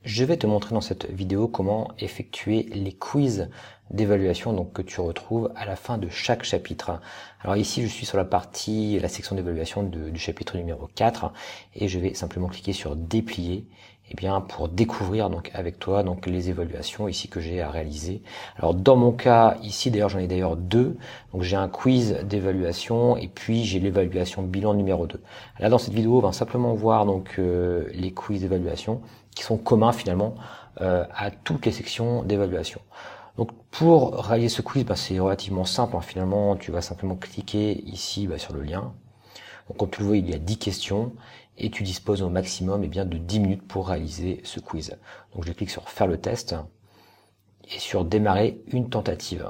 Je vais te montrer dans cette vidéo comment effectuer les quiz d'évaluation donc que tu retrouves à la fin de chaque chapitre. Alors ici, je suis sur la section d'évaluation du chapitre numéro 4 et je vais simplement cliquer sur déplier pour découvrir donc avec toi donc les évaluations ici que j'ai à réaliser. Alors dans mon cas ici d'ailleurs j'en ai d'ailleurs deux. Donc j'ai un quiz d'évaluation et puis j'ai l'évaluation bilan numéro 2. Là dans cette vidéo on va simplement voir donc les quiz d'évaluation qui sont communs finalement à toutes les sections d'évaluation. Donc pour réaliser ce quiz, c'est relativement simple. Finalement, tu vas simplement cliquer ici sur le lien. Donc comme tu le vois, il y a 10 questions et tu disposes au maximum de 10 minutes pour réaliser ce quiz. Donc je clique sur faire le test et sur démarrer une tentative.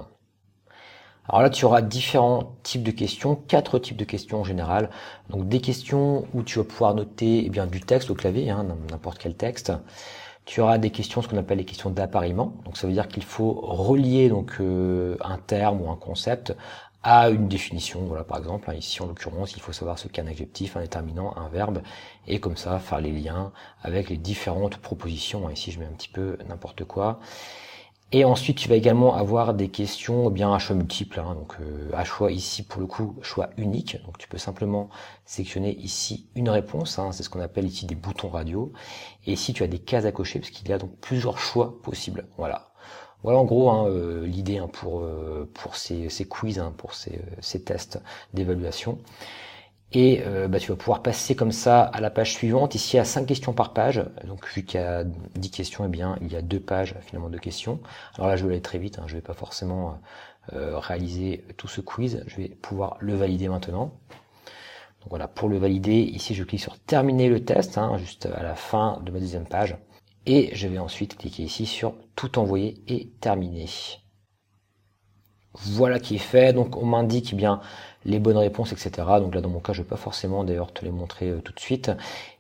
Alors là, tu auras différents types de questions, 4 types de questions en général. Donc des questions où tu vas pouvoir noter du texte au clavier, n'importe quel texte. Tu auras des questions, ce qu'on appelle les questions d'appariement. Donc ça veut dire qu'il faut relier un terme ou un concept à une définition. Voilà, par exemple, ici en l'occurrence, il faut savoir ce qu'est un adjectif, un déterminant, un verbe, et comme ça faire les liens avec les différentes propositions. Ici, je mets un petit peu n'importe quoi. Et ensuite, tu vas également avoir des questions à choix multiples. À choix ici, pour le coup, choix unique. Donc tu peux simplement sélectionner ici une réponse. C'est ce qu'on appelle ici des boutons radio. Et ici, tu as des cases à cocher parce qu'il y a donc plusieurs choix possibles. Voilà en gros l'idée pour ces quiz, pour ces tests d'évaluation. Et tu vas pouvoir passer comme ça à la page suivante. Ici, il y a 5 questions par page. Donc, vu qu'il y a 10 questions, il y a 2 pages finalement de questions. Alors là, je vais aller très vite. Je vais pas forcément réaliser tout ce quiz. Je vais pouvoir le valider maintenant. Donc voilà, pour le valider, ici, je clique sur terminer le test, juste à la fin de ma deuxième page. Et je vais ensuite cliquer ici sur tout envoyer et terminer. Voilà qui est fait, donc on m'indique les bonnes réponses, etc. Donc là dans mon cas je ne vais pas forcément d'ailleurs te les montrer tout de suite.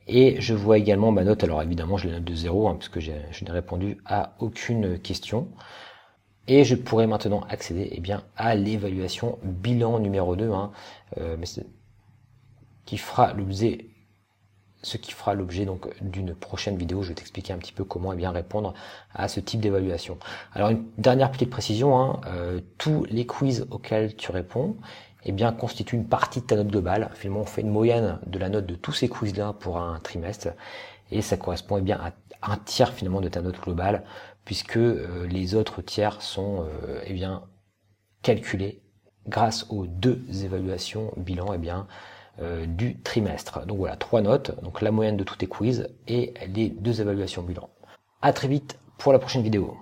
Et je vois également ma note, alors évidemment je les note de 0 puisque je n'ai répondu à aucune question. Et je pourrais maintenant accéder à l'évaluation bilan numéro 2, ce qui fera l'objet donc d'une prochaine vidéo. Je vais t'expliquer un petit peu comment répondre à ce type d'évaluation. Alors une dernière petite précision, tous les quiz auxquels tu réponds constituent une partie de ta note globale. Finalement on fait une moyenne de la note de tous ces quiz là pour un trimestre et ça correspond à un tiers finalement de ta note globale puisque les autres tiers sont calculés grâce aux 2 évaluations bilan du trimestre. Donc voilà, 3 notes, donc la moyenne de tous tes quiz et les 2 évaluations bilan. À très vite pour la prochaine vidéo.